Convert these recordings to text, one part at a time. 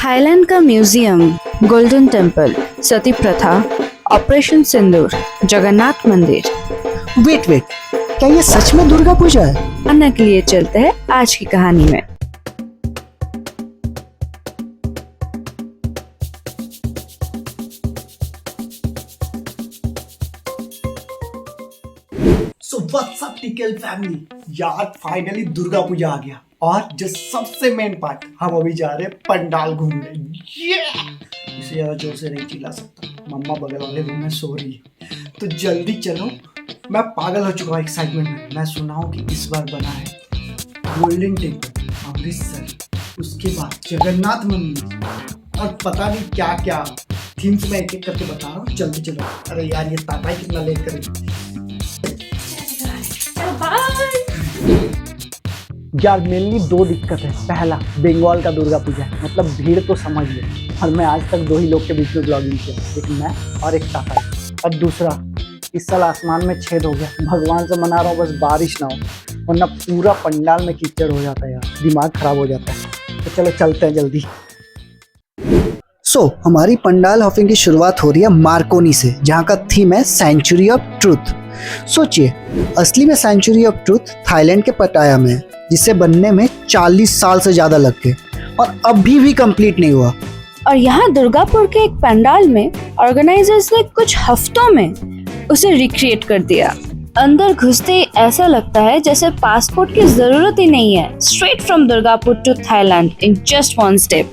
Thailand का museum, golden temple, सती प्रथा, operation सिंदूर, जगन्नाथ मंदिर। वेट क्या ये सच में दुर्गा पूजा है? जानने के लिए चलते हैं आज की कहानी में। So what's up tackle family, यार फाइनली दुर्गा पूजा आ गया और जो सबसे मेन पार्ट, हम अभी जा रहे हैं पंडाल घूमने। इसे ज्यादा जोर से नहीं चिल्ला सकता, मम्मा बगल वाले रूम में सो रही है, तो जल्दी चलो। मैं पागल हो चुका हूँ एक्साइटमेंट में। मैं सुना हूँ कि इस बार बना है गोल्डन टेम्पल अमृतसर, उसके बाद जगन्नाथ मंदिर और पता नहीं क्या क्या थीम्स में एक एक करके बता रहा हूँ। जल्दी चलो। अरे यार ये ताता ही कितना लेट करेगी यार। मेनली दो दिक्कत है। पहला, बंगाल का दुर्गा पूजा है, मतलब भीड़ तो समझ लो, और मैं आज तक दो ही लोग के बीच में ब्लॉगिंग किया, एक मैं और एक ताता। और दूसरा, इस साल आसमान में छेद हो गया। भगवान से मना रहा हूँ बस बारिश ना हो, वरना पूरा पंडाल में कीचड़ हो जाता है यार, दिमाग खराब हो जाता है। तो चलो चलते हैं जल्दी। हमारी पंडाल हॉपिंग की शुरुआत हो रही है मार्कोनी से, जहाँ का थीम है सेंचुरी ऑफ ट्रूथ। सोचिए, असली में सेंचुरी ऑफ ट्रूथ थाईलैंड के पटाया में है, जिसे बनने में 40 साल से ज्यादा लग गए और अभी भी कंप्लीट नहीं हुआ। और यहाँ दुर्गापुर के एक पंडाल में ऑर्गेनाइजर्स ने कुछ हफ्तों में उसे रिक्रिएट कर दिया। अंदर घुसते ही ऐसा लगता है जैसे पासपोर्ट की जरूरत ही नहीं है। Straight from Durgapur to Thailand in just one step.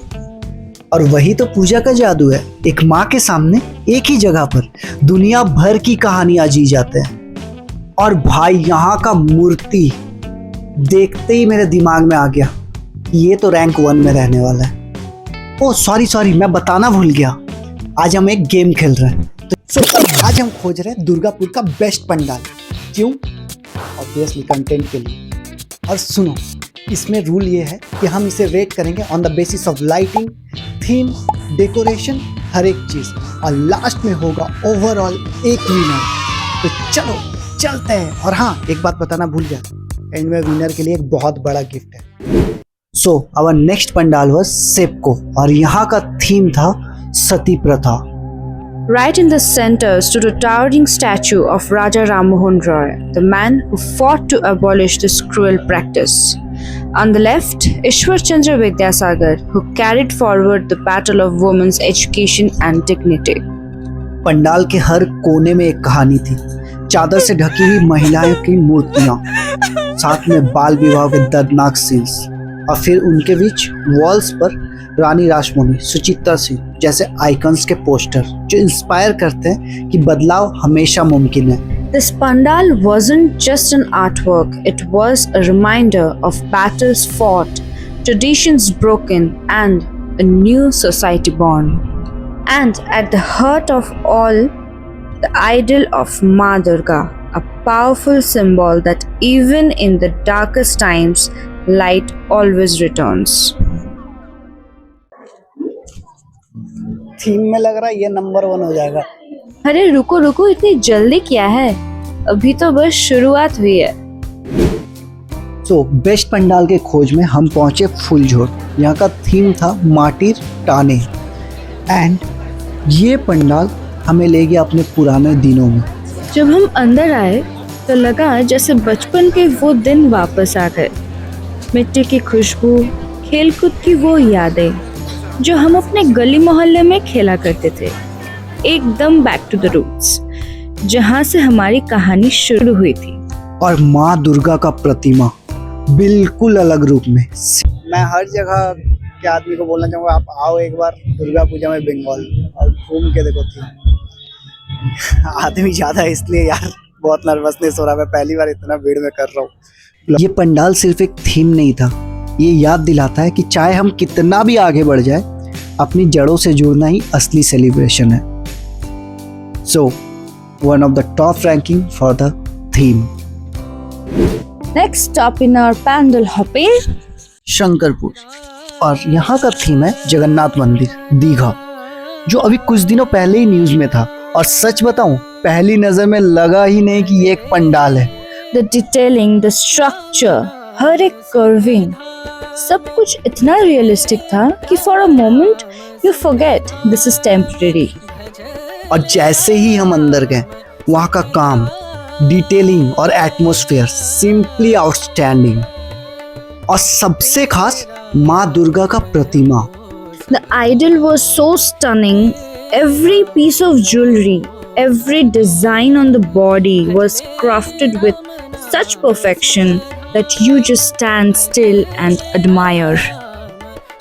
और वही तो पूजा का जादू है, एक माँ के सामने एक ही जगह पर दुनिया भर की कहानियां जी जाते हैं। और भाई यहाँ का मूर्ति देखते ही मेरे दिमाग में आ गया, ये तो रैंक 1 में रहने वाला है। ओह सॉरी, मैं बताना भूल गया, आज हम एक गेम खेल रहे हैं। तो आज हम खोज रहे हैं दुर्गापुर का बेस्ट पंडाल। क्यों? ऑब्वियसली कंटेंट के लिए। और सुनो, इसमें रूल ये है कि हम इसे रेट करेंगे on the basis of lighting, theme, decoration, हर एक चीज, और लास्ट में होगा ओवरऑल एक विनर। तो चलो चलते हैं। और हाँ, एक बात बताना भूल गया, एंड में विनर के लिए एक बहुत बड़ा गिफ्ट है। So our next pandal was सेप्को, और यहाँ का थीम था सती प्रथा। Right in the center stood a towering statue of Raja Ram Mohan Roy, the man who fought to abolish this cruel practice. On the left, Ishwar Chandra Vidyasagar, who carried forward the battle of women's education and dignity. Pandal के हर कोने में एक कहानी थी। चादर से ढकी हुई महिलाओं की मूर्तियां, साथ में बाल विवाह के दर्दनाक सीन्स, और फिर उनके बीच वॉल्स पर रानी रासमोनी, सुचित्रा सिंह जैसे आइकन्स के पोस्टर, जो इंस्पायर करते हैं कि बदलाव हमेशा मुमकिन है। This pandal wasn't just an artwork, it was a reminder of battles fought, traditions broken, and a new society born. And at the heart of all, the idol of Ma Durga, a powerful symbol that even in the darkest times, light always returns. Theme में लग रहा है ये number 1 हो जाएगा। अरे रुको, इतनी जल्दी क्या है, अभी तो बस शुरुआत हुई है। बेस्ट पंडाल के खोज में हम पहुंचे फुलझोर। यहाँ का थीम था माटिर टाने, एंड ये पंडाल हमें ले गया अपने पुराने दिनों में। जब हम अंदर आए तो लगा जैसे बचपन के वो दिन वापस आ गए। मिट्टी की खुशबू, खेलकूद की वो यादें जो हम अपने गली मोहल्ले में खेला करते थे, एकदम बैक टू द रूट्स, जहाँ से हमारी कहानी शुरू हुई थी। और माँ दुर्गा का प्रतिमा बिल्कुल अलग रूप में। मैं हर जगह के आदमी को बोलना चाहूँगा, आप आओ एक बार दुर्गा पूजा में बंगाल और घूम के देखो। थी आदमी ज्यादा है इसलिए यार बहुत नर्वसनेस हो रहा है, मैं पहली बार इतना भीड़ में कर रहा हूँ। ये पंडाल सिर्फ एक थीम नहीं था, ये याद दिलाता है कि चाहे हम कितना भी आगे बढ़ जाए, अपनी जड़ों से जुड़ना ही असली सेलिब्रेशन है। So one of the top ranking for the theme. Next stop in our pandal hopping, Shankarpur, और यहाँ का थीम है जगन्नाथ मंदिर दीघा, जो अभी कुछ दिनों पहले ही न्यूज में था। और सच बताऊं, पहली नजर में लगा ही नहीं कि ये एक पंडाल है। The detailing, the structure, हर एक कर्विंग, सब कुछ इतना रियलिस्टिक था कि for a moment you forget this is temporary. और जैसे ही हम अंदर गए, वहाँ का काम, डिटेलिंग और एटमॉस्फेयर सिंपली आउटस्टैंडिंग। और सबसे खास माँ दुर्गा का प्रतिमा। The idol was so stunning. Every piece of jewelry, every design on the body was crafted with such perfection that you just stand still and admire.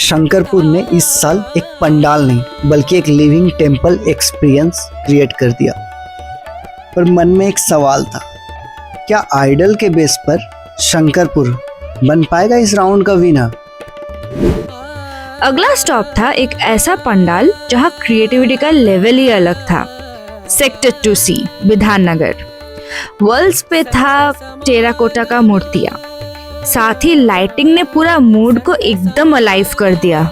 Shankarpur ने इस साल एक पंडाल नहीं बल्कि एक लिविंग टेम्पल एक्सपीरियंस क्रिएट कर दिया। पर मन में एक सवाल था, क्या आइडल के बेस पर शंकरपुर बन पाएगा इस राउंड का विनर? अगला स्टॉप था एक ऐसा पंडाल जहां क्रिएटिविटी का लेवल ही अलग था। Sector 2C Bidhannagar. वॉल्स पे था टेराकोटा का मूर्तियां, साथ ही लाइटिंग ने पूरा मूड को एकदम अलाइव कर दिया।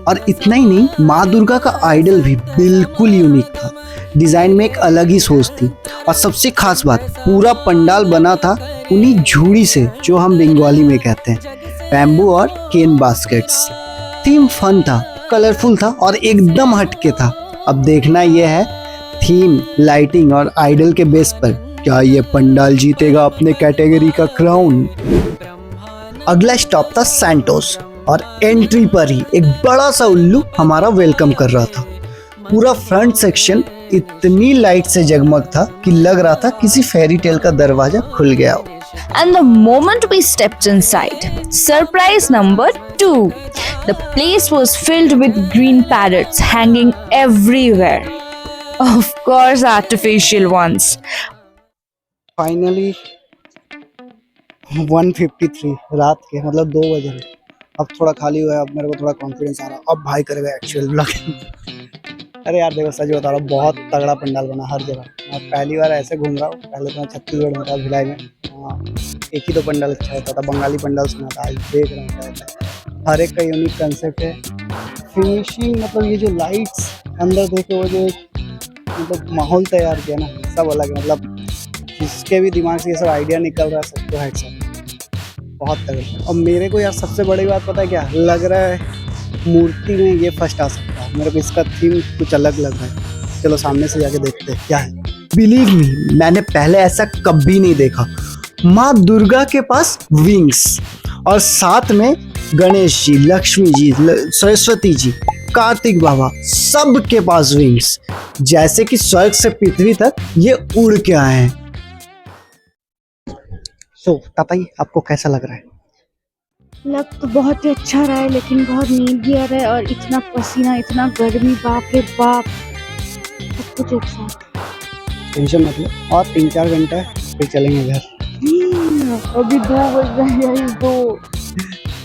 और इतना ही नहीं, माँ दुर्गा का आइडल भी बिल्कुल यूनिक था। डिजाइन में एक अलग ही सोच थी। और सबसे खास बात, पूरा पंडाल बना था उन्हीं झूड़ी से जो हम बंगाली में कहते हैं, बैम्बू और केन बास्केट्स। थीम फन था, कलरफुल था और एकदम हटके था। अब देखना यह है, थीम, लाइटिंग और आइडल के बेस पर क्या ये पंडाल जीतेगा अपने कैटेगरी का क्राउन। अगला स्टॉप था सैंटोस और एंट्री पर ही एक बड़ा सा उल्लू हमारा वेलकम कर रहा था। पूरा फ्रंट सेक्शन इतनी लाइट से जगमग था कि लग रहा था किसी फेरी टेल का दरवाजा खुल गया हो। And the moment we stepped inside, surprise number 2, the place was filled with green parrots hanging everywhere. Of course, artificial ones. Finally 1:53 रात के, मतलब 2 बज रहे। अब थोड़ा खाली हुआ है, अब मेरे को थोड़ा कॉन्फिडेंस आ रहा है, अब भाई करेगा एक्चुअल ब्लॉगिंग। अरे यार देखो, सच बता रहा हूँ, बहुत तगड़ा पंडाल बना हर जगह। मैं पहली बार ऐसे घूम रहा हूँ। पहले तो मैं छत्तीसगढ़ में था, भिलाई में। एक ही तो पंडाल अच्छा होता था, बंगाली पंडाल सुना था। आज देख रहा हूँ क्या हर एक का यूनिक कंसेप्ट है। फिनिशिंग, मतलब ये जो लाइट्स अंदर देखे, वो जो एक मतलब माहौल तैयार किया ना, सब अलग है। मतलब जिसके भी दिमाग से ये सब आइडिया निकल रहा है, सबको हेड्स अप, बहुत तगड़ा। और मेरे को यार सबसे बड़ी बात पता है क्या लग रहा है, मूर्ति में ये फर्स्ट आ सकता है। मेरे को इसका थीम कुछ अलग लग रहा है। चलो सामने से जाके देखते हैं क्या है। बिलीव मी, मैंने पहले ऐसा कभी नहीं देखा। माँ दुर्गा के पास विंग्स और साथ में गणेश जी, लक्ष्मी जी, सरस्वती जी, कार्तिक बाबा, सब के पास विंग्स, जैसे कि स्वर्ग से पृथ्वी तक ये उड़ के आए हैं। सो बताइए आपको कैसा लग रहा है? लग तो बहुत ही अच्छा रहा है, लेकिन बहुत नींद भी आ रहा है और इतना पसीना, इतना गर्मी, बाप रे बाप, सब कुछ एक साथ। टेंशन मत लो, और 3-4 घंटा फिर चलेंगे घर। अभी 2 बज रहे हैं, 2।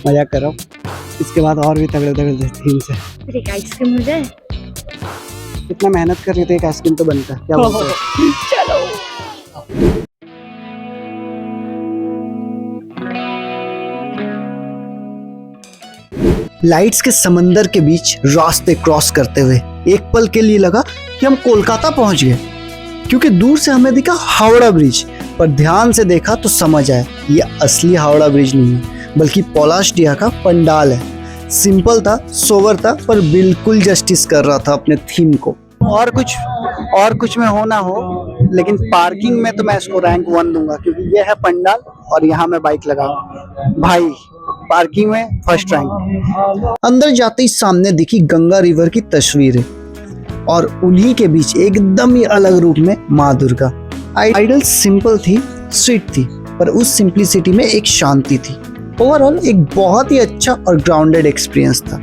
मजाक कर रहा हूँ, इसके बाद और भी तगड़े तगड़े थीम से। फिर एक आइसक्रीम हो जाए। इतना मेहनत कर रहे थे, एक आइसक्रीम तो बनता है। क्या बोलते हो? चलो। लाइट्स के समंदर के बीच रास्ते क्रॉस करते हुए एक पल के लिए लगा कि हम कोलकाता पहुंच गए, क्योंकि दूर से हमें दिखा हावड़ा ब्रिज, पर ध्यान से देखा तो समझ आया ये असली हावड़ा ब्रिज नहीं है, बल्कि पौलाशडिहा का पंडाल है। सिंपल था, सोबर था, पर बिल्कुल जस्टिस कर रहा था अपने थीम को। और कुछ में हो ना हो, लेकिन पार्किंग में तो मैं इसको रैंक 1 दूंगा, क्योंकि ये है पंडाल और यहाँ मैं बाइक लगा भाई, पार्किंग में फर्स्ट रैंक। अंदर जाते ही सामने दिखी गंगा रिवर की तस्वीरें और उन्हीं के बीच एकदम ही अलग रूप में माँ दुर्गा। आइडल सिंपल थी, स्वीट थी, पर उस सिंपलिसिटी में एक शांति थी। ओवरऑल एक बहुत ही अच्छा और ग्राउंडेड एक्सपीरियंस था।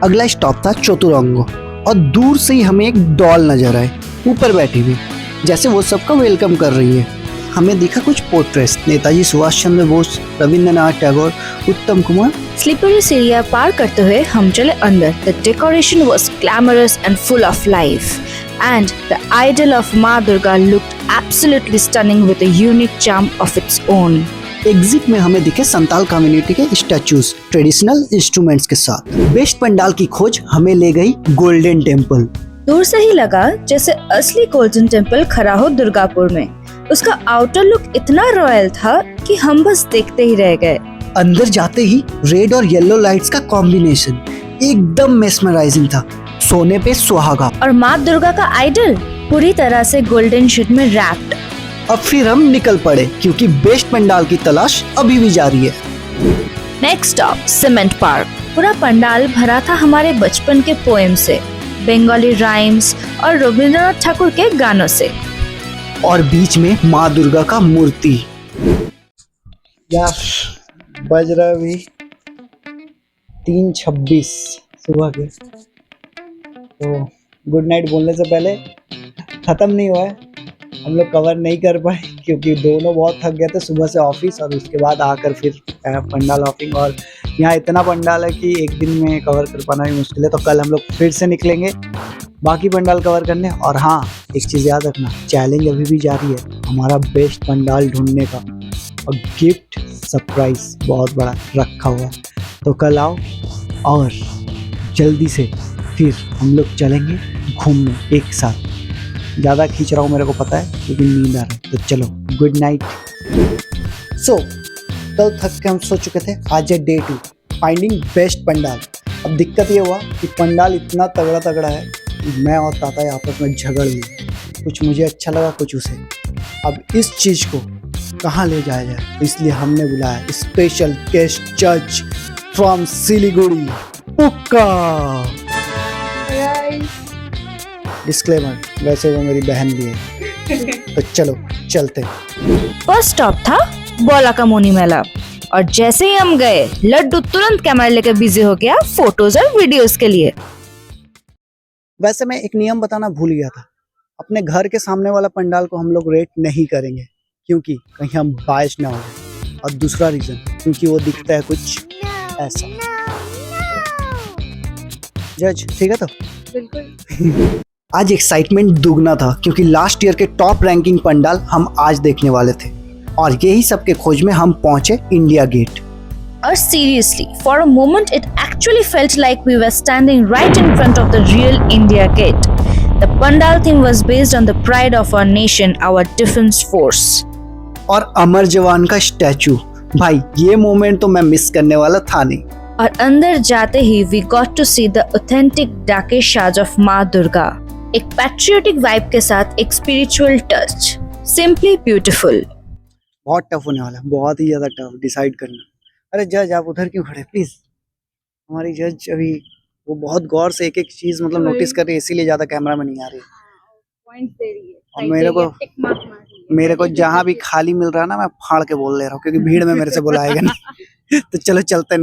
अगला स्टॉप था चतुरंगो और दूर से ही हमें एक डॉल नजर आए, ऊपर बैठी हुई, जैसे वो सबका वेलकम कर रही है। हमें दिखा कुछ पोर्ट्रेट्स, नेताजी सुभाष चंद्र बोस, रविंद्रनाथ टैगोर, उत्तम कुमार। स्लीपरी सीढ़ियां पार करते हुए हम चले अंदर। The decoration was glamorous and full of life, and the idol of Ma Durga looked absolutely stunning with a unique charm of its own. Exit में हमें दिखे संताल कम्युनिटी के स्टैचूज ट्रेडिशनल इंस्ट्रूमेंट्स के साथ। बेस्ट पंडाल की खोज हमें ले गई गोल्डन टेम्पल। दूर से ही लगा जैसे असली गोल्डन टेम्पल खड़ा हो दुर्गापुर में। उसका आउटर लुक इतना रॉयल था कि हम बस देखते ही रह गए। अंदर जाते ही रेड और येलो लाइट्स का कॉम्बिनेशन एकदम मेस्मराइजिंग था। सोने पे सुहागा और माँ दुर्गा का आइडल पूरी तरह से गोल्डन शीट में रैप्ड। अब फिर हम निकल पड़े क्योंकि बेस्ट पंडाल की तलाश अभी भी जारी है। Next stop cement park. पूरा पंडाल भरा था हमारे बचपन के पोएम से, बंगाली राइम्स और रविंद्रनाथ ठाकुर के गानों से। और बीच में माँ दुर्गा का मूर्ति। यार बज रहा अभी 3:26 सुबह के, तो गुड नाइट बोलने से पहले खत्म नहीं हुआ है, हम लोग कवर नहीं कर पाए क्योंकि दोनों बहुत थक गए थे सुबह से ऑफिस और उसके बाद आकर फिर पंडाल हॉपिंग। और यहाँ इतना पंडाल है कि एक दिन में कवर कर पाना भी मुश्किल है, तो कल हम लोग फिर से निकलेंगे बाकी पंडाल कवर करने। और हाँ, एक चीज़ याद रखना, चैलेंज अभी भी जारी है हमारा बेस्ट पंडाल ढूंढने का, और गिफ्ट सरप्राइज बहुत बड़ा रखा हुआ है। तो कल आओ और जल्दी से फिर हम लोग चलेंगे घूमने एक साथ। ज़्यादा खींच रहा हूँ मेरे को पता है, लेकिन नींद आ रहा है, तो चलो गुड नाइट। सो कल थक के हम सो चुके थे, आज है डे 2 फाइंडिंग बेस्ट पंडाल। अब दिक्कत ये हुआ कि पंडाल इतना तगड़ा तगड़ा है कि मैं और ताता आपस में झगड़ गए, कुछ मुझे अच्छा लगा कुछ उसे। अब इस चीज़ को कहाँ ले जाया जाए, तो इसलिए हमने बुलाया स्पेशल गेस्ट जज फ्रॉम सिलीगुड़ी, पुक्का। डिस्क्लेमर, वैसे वो मेरी बहन भी है। तो चलो चलते। फर्स्ट स्टॉप था बोला का मोनी मेला, और जैसे ही हम गए लड्डू तुरंत कैमरा लेकर बिजी हो गया फोटोज और वीडियोस के लिए। वैसे मैं एक नियम बताना भूल गया था, अपने घर के सामने वाला पंडाल को हम लोग रेट नहीं करेंगे क्योंकि कहीं हम बायस ना हो जाए, और दूसरा रीजन क्योंकि वो दिखता है कुछ ऐसा। जज ठीक है तो बिल्कुल। आज एक्साइटमेंट दुगना था क्योंकि लास्ट ईयर के टॉप रैंकिंग पंडाल हम आज देखने वाले थे, और यही सब के खोज में हम पहुंचे इंडिया गेट। और seriously, for a moment it actually felt like we were standing right in front of the real India Gate. The Pandal theme was based on the pride of our nation, our defense force. और अमर जवान का statue, भाई ये moment तो मैं miss करने वाला था नहीं। और अंदर जाते ही we got to see the authentic डाके साज of माँ दुर्गा, एक पैट्रियोटिक वाइब के साथ एक स्पिरिचुअल टच, सिंपली ब्यूटीफुल। बहुत टफ होने वाला है, बहुत ही ज्यादा टफ डिसाइड करना। अरे जज आप उधर क्यों खड़े प्लीज, हमारी जज अभी वो बहुत गौर से एक एक चीज मतलब नोटिस कर रही है, इसीलिए ज्यादा कैमरा में नहीं आ रही। पॉइंट्स दे रही है, और मेरे को जहाँ भी खाली मिल रहा है ना, मैं फाड़ के बोल ले रहा हूँ क्योंकि भीड़ में मेरे से बुलाएगा नहीं। तो चलो चलते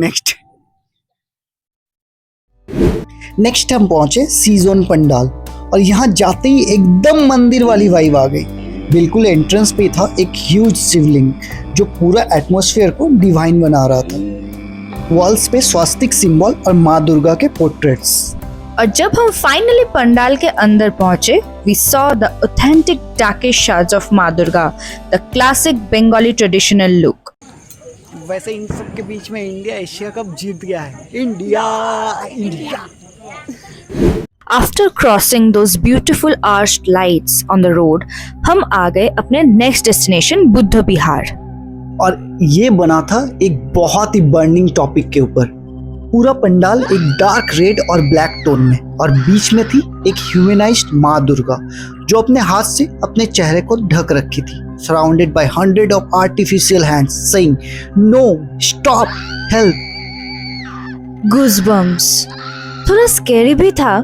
नेक्स्ट हम पहुंचे सीजन पंडाल, और यहाँ जाते ही एकदम मंदिर वाली वाइब आ गई। बिल्कुल एंट्रेंस पे था एक ह्यूज शिवलिंग जो पूरा एटमॉस्फेयर को डिवाइन बना रहा था। वॉल्स पे स्वास्तिक सिंबल और माँ दुर्गा के पोर्ट्रेट्स। और जब हम फाइनली पंडाल के अंदर पहुंचे, we saw the authentic डाके साज of माँ Durga, the classic Bengali traditional look. वैसे इन सब के बीच में इंडिया एशिया कप जीत गया है। India. After crossing those beautiful arched lights on the road, हम आ गए अपने नेक्स्ट डेस्टिनेशन बुद्ध विहार। और ये बना था एक बहुत ही बर्निंग टॉपिक के ऊपर। पूरा पंडाल एक डार्क रेड और ब्लैक टोन में, और बीच में थी एक ह्यूमनाइज्ड माँ दुर्गा जो अपने हाथ से अपने चेहरे को ढक रखी थी, surrounded by 100 of artificial hands saying no, stop, help. Goosebumps. थोड़ा स्कैरी भी था।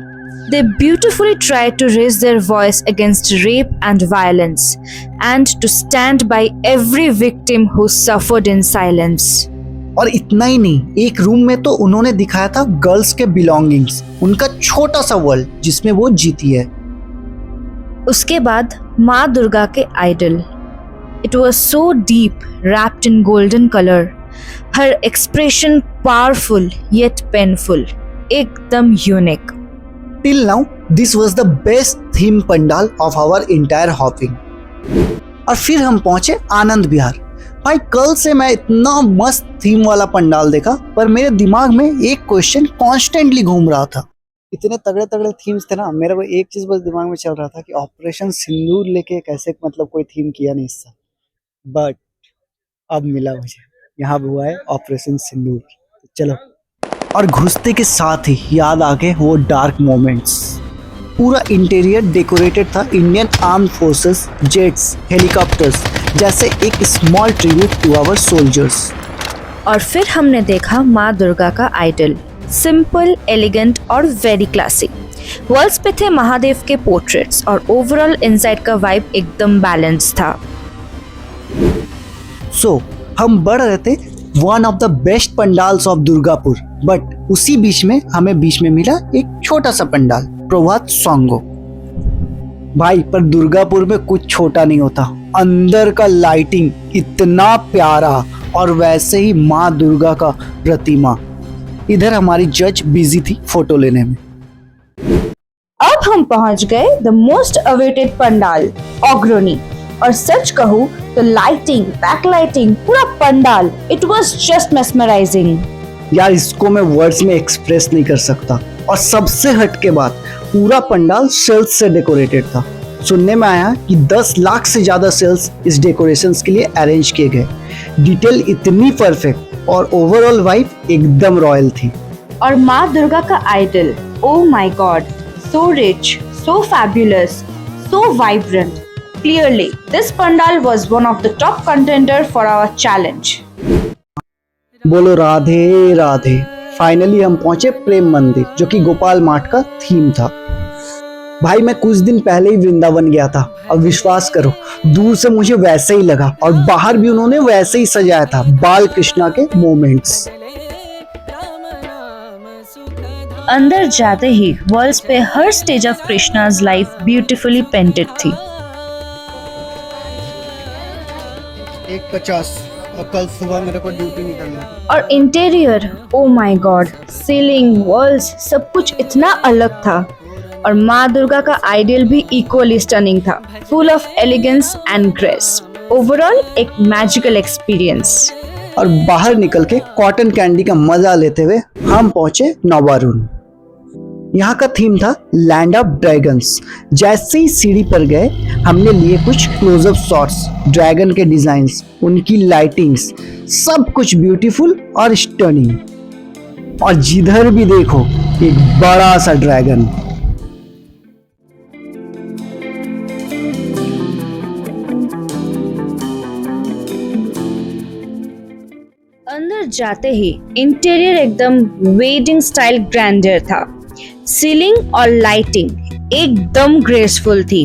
They beautifully tried to raise their voice against rape and violence, and to stand by every victim who suffered in silence. और इतना ही नहीं, एक room में तो उन्होंने दिखाया था गर्ल्स के बिलोंगिंग्स, उनका छोटा सा वर्ल्ड जिसमें वो जीती है। उसके बाद माँ दुर्गा के idol. It was so deep, wrapped in golden color. Her expression powerful yet painful. एकदम unique. Till now, this was the best theme pandal of our entire hopping. और फिर हम पहुंचे आनंद विहार। भाई कल से मैं इतना मस्त थीम वाला पंडाल देखा, पर मेरे दिमाग में एक क्वेश्चन कॉन्स्टेंटली घूम रहा था। इतने तगड़े तगड़े थीम्स थे ना, मेरे को एक चीज बस दिमाग में चल रहा था कि ऑपरेशन सिंदूर लेके कैसे मतलब कोई थीम किया नहीं इससे, बट अब मिला मुझे, यहाँ भी हुआ है ऑपरेशन सिंदूर। चलो, और घुसते के साथ ही याद आ गए वो डार्क मोमेंट्स। पूरा इंटीरियर डेकोरेटेड था Indian arm forces, jets, helicopters जैसे एक small tribute to our soldiers. और फिर हमने देखा माँ दुर्गा का आइडल, सिंपल, एलिगेंट और वेरी क्लासिक। वॉल्स पे थे महादेव के पोर्ट्रेट्स और ओवरऑल इनसाइड का वाइब एकदम बैलेंस था। सो हम बढ़ रहे थे one of the best pandals of Durgapur, but उसी बीच में मिला एक छोटा सा पंडाल, प्रभात सांगो। भाई पर दुर्गापुर में कुछ छोटा नहीं होता, अंदर का लाइटिंग इतना प्यारा, और वैसे ही माँ दुर्गा का प्रतिमा। इधर हमारी जज बिजी थी फोटो लेने में। अब हम पहुंच गए द मोस्ट अवेटेड पंडाल, अग्रणी। और सच कहूँ तो लाइटिंग, बैकलाइटिंग, पूरा pandal, it was just mesmerising. यार इसको मैं वर्ड्स में एक्सप्रेस नहीं कर सकता। और सबसे हटके बात, पूरा पंडाल सेल्स से डेकोरेटेड था। सुनने में आया कि 10 लाख से ज्यादा सेल्स इस डेकोरेशंस के लिए अरेंज किए गए। डिटेल इतनी परफेक्ट और ओवरऑल वाइब एकदम रॉयल थी। और माँ दुर्गा का idol, oh my god, so rich, so fabulous, so vibrant. Clearly, this pandal was one of the top contender for our challenge. बोलो राधे राधे। फाइनली हम पहुंचे प्रेम मंदिर, जो कि गोपाल मार्ट का थीम था। भाई मैं कुछ दिन पहले ही वृंदावन गया था, अब विश्वास करो दूर से मुझे वैसे ही लगा, और बाहर भी उन्होंने वैसे ही सजाया था, बाल कृष्णा के मोमेंट्स। अंदर जाते ही वॉल्स पे हर stage of Krishna's life beautifully painted थी। 1:50 और कल सुबह मेरे को ड्यूटी निकलना है। और interior, O my God, ceiling, walls, सब कुछ इतना अलग था। और माँ दुर्गा का आइडियल भी इक्वली स्टनिंग था, full of elegance and grace. Overall एक मैजिकल एक्सपीरियंस। और बाहर निकल के कॉटन कैंडी का मजा लेते हुए हम पहुंचे नवारुण। यहाँ का थीम था लैंड ऑफ ड्रैगन्स। जैसे ही सीढ़ी पर गए हमने लिए कुछ क्लोजअप शॉट्स, ड्रैगन के डिजाइन्स, उनकी लाइटिंग्स, सब कुछ ब्यूटीफुल और स्टनिंग। और जिधर भी देखो एक बड़ा सा ड्रैगन। अंदर जाते ही इंटीरियर एकदम वेडिंग स्टाइल ग्रैंडर था। सीलिंग और लाइटिंग एकदम ग्रेसफुल थी,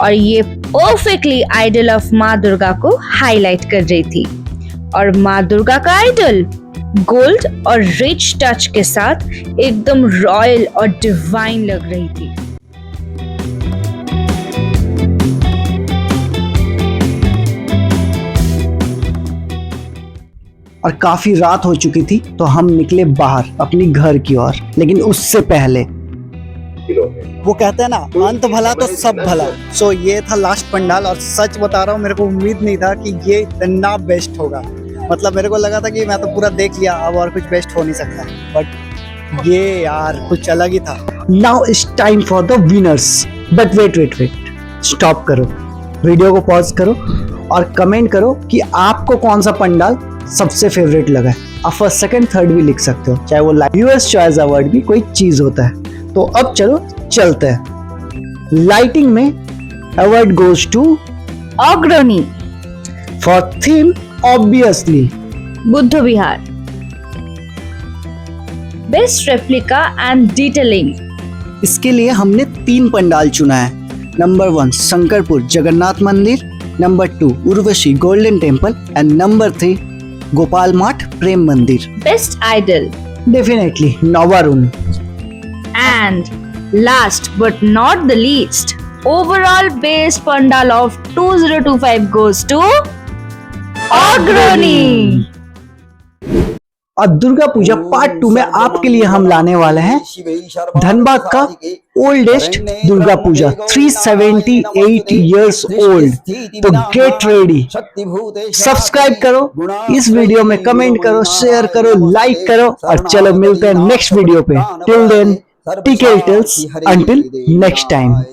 और ये परफेक्टली आइडल ऑफ माँ दुर्गा को हाईलाइट कर रही थी। और माँ दुर्गा का आइडल गोल्ड और रिच टच के साथ एकदम रॉयल और डिवाइन लग रही थी। और काफी रात हो चुकी थी, तो हम निकले बाहर अपनी घर की ओर। लेकिन उससे पहले वो कहते हैं ना, अंत भला तो सब भला। सो ये था लास्ट पंडाल, और सच बता रहा हूँ मेरे को उम्मीद नहीं था कि ये इतना बेस्ट होगा। मतलब मेरे को लगा था कि मैं तो पूरा देख लिया, अब और कुछ बेस्ट हो नहीं सकता, बट ये यार कुछ अलग ही था। Now it's time for the winners. But wait, stop करो, वीडियो को पॉज करो और कमेंट करो कि आपको कौन सा पंडाल सबसे फेवरेट लगा है। आप फर्स्ट, सेकंड, थर्ड भी लिख सकते हो, चाहे वो व्यूअर्स चॉइस अवार्ड भी कोई चीज होता है। तो अब चलो चलते हैं। लाइटिंग में अवार्ड गोज टू अग्रणी। For theme obviously Buddha Vihar. Best replica and detailing, इसके लिए हमने 3 पंडाल चुना है। Number 1 Shankarpur Jagannath Mandir, number 2 Urvashi golden temple, and number 3 Gopal Math Prem Mandir. Best idol definitely Nabarun. and last but not the least, overall best pandal of 2025 goes to Agrani। और Durga Puja part 2 में आपके लिए हम लाने वाले हैं धनबाद का oldest Durga Puja, 378 years old. तो गेट रेडी, सब्सक्राइब करो, इस वीडियो में कमेंट करो, शेयर करो, लाइक करो, और चलो मिलते हैं नेक्स्ट वीडियो पे। Till then TKL Tales. Until next time.